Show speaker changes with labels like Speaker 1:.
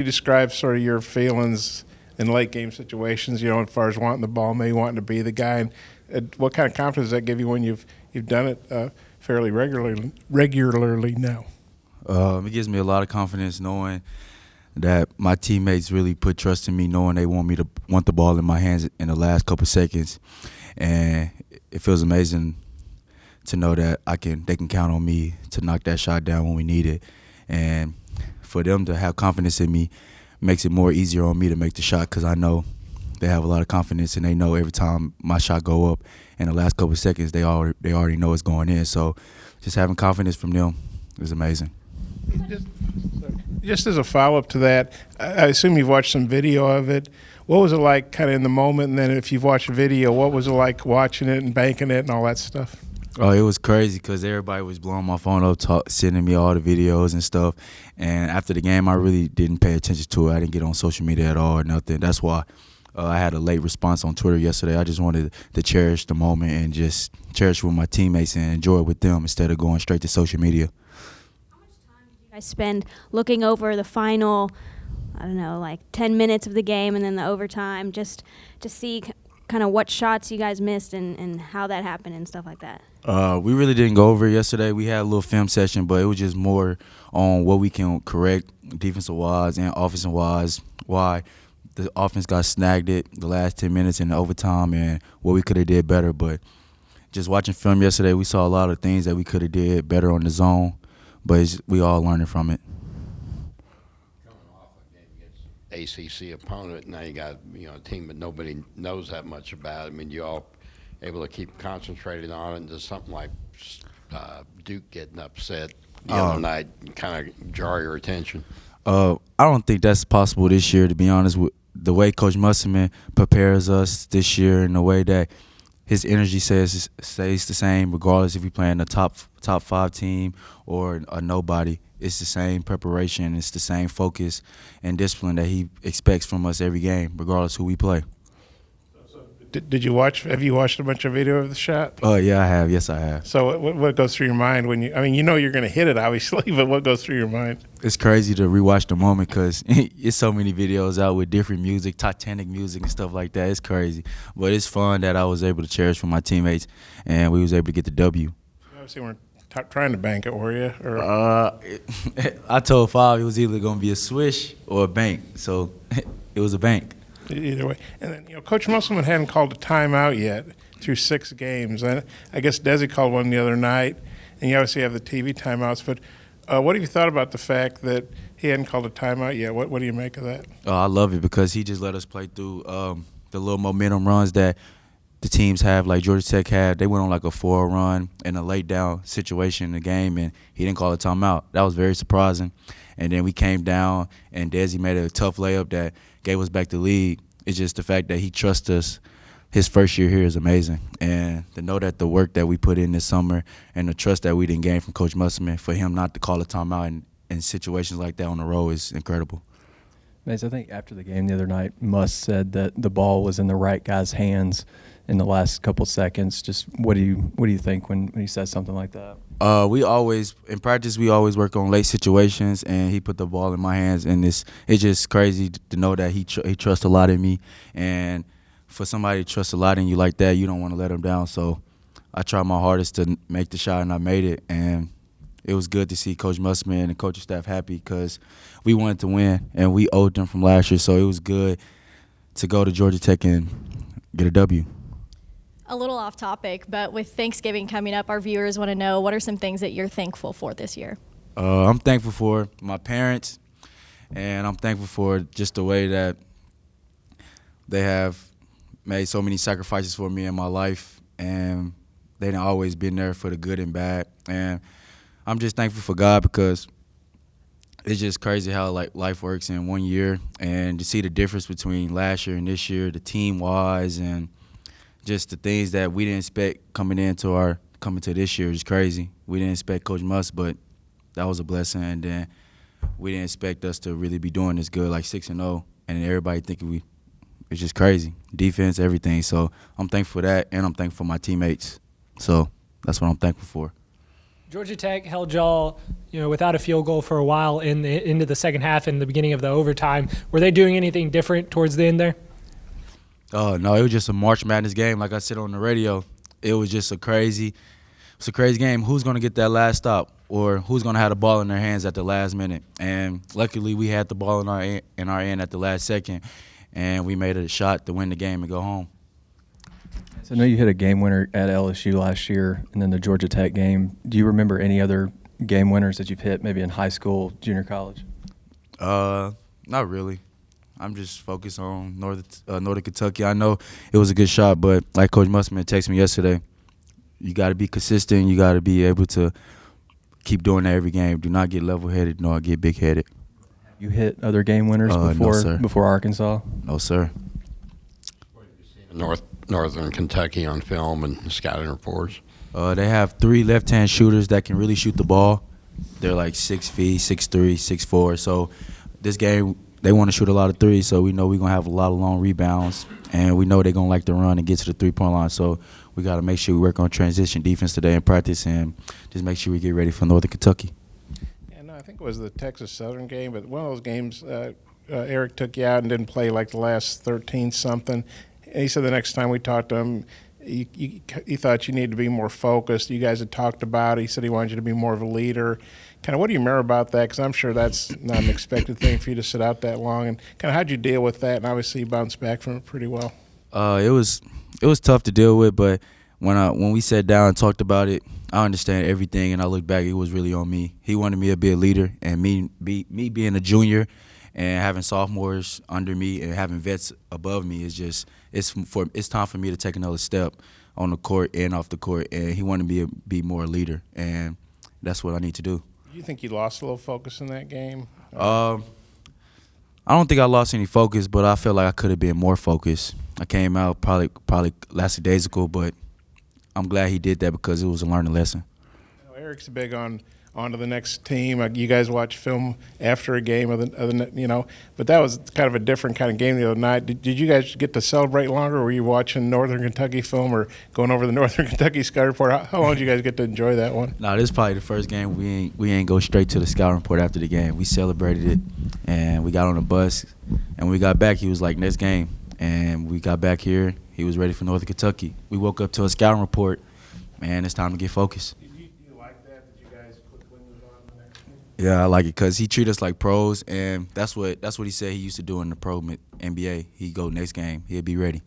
Speaker 1: You describe sort of your feelings in late game situations, as far as wanting the ball, maybe wanting to be the guy. And what kind of confidence does that give you when you've done it fairly regularly now?
Speaker 2: It gives me a lot of confidence knowing that my teammates really put trust in me, knowing they want the ball in my hands in the last couple seconds, and it feels amazing to know that they can count on me to knock that shot down when we need it, and for them to have confidence in me makes it more easier on me to make the shot because I know they have a lot of confidence and they know every time my shot go up in the last couple seconds they already know it's going in. So just having confidence from them is amazing.
Speaker 1: Just as a follow-up to that, I assume you've watched some video of it. What was it like kind of in the moment, and then if you've watched a video, what was it like watching it and banking it and all that stuff?
Speaker 2: Oh, it was crazy because everybody was blowing my phone up, sending me all the videos and stuff. And after the game, I really didn't pay attention to it. I didn't get on social media at all or nothing. That's why I had a late response on Twitter yesterday. I just wanted to cherish the moment and just cherish it with my teammates and enjoy it with them instead of going straight to social media.
Speaker 3: How much time did you guys spend looking over the final, I don't know, like 10 minutes of the game and then the overtime just to see kind of what shots you guys missed and how that happened and stuff like that?
Speaker 2: We really didn't go over it yesterday. We had a little film session, but it was just more on what we can correct defensive-wise and offensive-wise, why the offense got snagged it the last 10 minutes in the overtime and what we could have did better. But just watching film yesterday, we saw a lot of things that we could have did better on the zone, but we all learning from it.
Speaker 4: ACC opponent. Now you got a team that nobody knows that much about. I mean, you all able to keep concentrated on it, and does something like Duke getting upset the other night kind of jar your attention?
Speaker 2: I don't think that's possible this year, to be honest. With the way Coach Musselman prepares us this year and the way that his energy stays the same regardless if we play in a top 5 team or a nobody. It's the same preparation, it's the same focus and discipline that he expects from us every game, regardless who we play.
Speaker 1: Have you watched a bunch of video of the shot?
Speaker 2: Oh, yeah, I have. Yes, I have.
Speaker 1: So what goes through your mind when you're going to hit it, obviously, but what goes through your mind?
Speaker 2: It's crazy to rewatch the moment because it's so many videos out with different music, Titanic music and stuff like that. It's crazy. But it's fun that I was able to cherish with my teammates, and we was able to get the W.
Speaker 1: You obviously weren't trying to bank it, were you?
Speaker 2: I told Five it was either going to be a swish or a bank, so it was a bank.
Speaker 1: Either way. And then, Coach Musselman hadn't called a timeout yet through 6 games. And I guess Desi called one the other night, and you obviously have the TV timeouts. But what have you thought about the fact that he hadn't called a timeout yet? What do you make of that?
Speaker 2: I love it because he just let us play through the little momentum runs that the teams have, like Georgia Tech had. They went on like a 4 run in a late down situation in the game, and he didn't call a timeout. That was very surprising. And then we came down, and Desi made a tough layup that gave us back the lead. It's just the fact that he trusts us. His first year here is amazing. And to know that the work that we put in this summer and the trust that we didn't gain from Coach Musselman, for him not to call a timeout in situations like that on the road is incredible.
Speaker 5: Mace, I think after the game the other night, Muss said that the ball was in the right guy's hands in the last couple seconds. Just what do you think when he says something like that?
Speaker 2: In practice we always work on late situations, and he put the ball in my hands, and it's just crazy to know that he trusts a lot in me, and for somebody to trust a lot in you like that, you don't want to let him down. So I tried my hardest to make the shot, and I made it, and it was good to see Coach Musselman and coaching staff happy because we wanted to win, and we owed them from last year, so it was good to go to Georgia Tech and get a W.
Speaker 6: A little off topic, but with Thanksgiving coming up, our viewers want to know what are some things that you're thankful for this year?
Speaker 2: I'm thankful for my parents, and I'm thankful for just the way that they have made so many sacrifices for me in my life, and they've always been there for the good and bad. And I'm just thankful for God because it's just crazy how life works in 1 year, and to see the difference between last year and this year, the team-wise, and just the things that we didn't expect coming to this year is crazy. We didn't expect Coach Muss, but that was a blessing. And then we didn't expect us to really be doing this good, like 6-0, and everybody thinking it's just crazy. Defense, everything. So I'm thankful for that, and I'm thankful for my teammates. So that's what I'm thankful for.
Speaker 7: Georgia Tech held y'all, without a field goal for a while into the second half and the beginning of the overtime. Were they doing anything different towards the end there?
Speaker 2: Oh no, it was just a March Madness game. Like I said on the radio, it was just a crazy game. Who's gonna get that last stop, or who's gonna have the ball in their hands at the last minute? And luckily, we had the ball in our end at the last second, and we made a shot to win the game and go home.
Speaker 5: So I know you hit a game winner at LSU last year, and then the Georgia Tech game. Do you remember any other game winners that you've hit, maybe in high school, junior college?
Speaker 2: Not really. I'm just focused on Northern Kentucky. I know it was a good shot, but like Coach Musman texted me yesterday, you got to be consistent. You got to be able to keep doing that every game. Do not get level-headed, nor get big-headed.
Speaker 5: You hit other game winners before Arkansas?
Speaker 2: No, sir.
Speaker 4: Northern Kentucky on film and scouting reports.
Speaker 2: They have 3 left-hand shooters that can really shoot the ball. They're like 6 feet, 6'3", 6'4". So this game, they want to shoot a lot of threes, so we know we're going to have a lot of long rebounds, and we know they're going to like to run and get to the three-point line. So we got to make sure we work on transition defense today in practice and just make sure we get ready for Northern Kentucky.
Speaker 1: Yeah, no, I think it was the Texas Southern game, but one of those games Eric took you out and didn't play like the last 13-something. And he said the next time we talked to him, he thought you needed to be more focused. You guys had talked about it. He said he wanted you to be more of a leader. Kind of what do you remember about that? Because I'm sure that's not an expected thing for you to sit out that long. And kind of how'd you deal with that? And obviously you bounced back from it pretty well.
Speaker 2: It was tough to deal with, but when we sat down and talked about it, I understand everything, and I look back, it was really on me. He wanted me to be a leader, and me being a junior and having sophomores under me and having vets above me is just it's time for me to take another step on the court and off the court, and he wanted me to be more a leader, and that's what I need to do.
Speaker 1: Do you think you lost a little focus in that game?
Speaker 2: I don't think I lost any focus, but I feel like I could have been more focused. I came out probably lackadaisical, but I'm glad he did that because it was a learning lesson.
Speaker 1: Eric's big on to the next team. You guys watch film after a game, but that was kind of a different kind of game the other night. Did you guys get to celebrate longer, or were you watching Northern Kentucky film or going over the Northern Kentucky scout report? How long did you guys get to enjoy that one?
Speaker 2: No, this is probably the first game we ain't go straight to the scout report after the game. We celebrated it, and we got on the bus, and when we got back, he was like, next game. And we got back here, he was ready for Northern Kentucky. We woke up to a scouting report, man, it's time to get focused.
Speaker 1: Do you like that you guys quickly moved on to the next game?
Speaker 2: Yeah, I like it because he treat us like pros, and that's what he said he used to do in the pro NBA. He'd go next game, he'd be ready.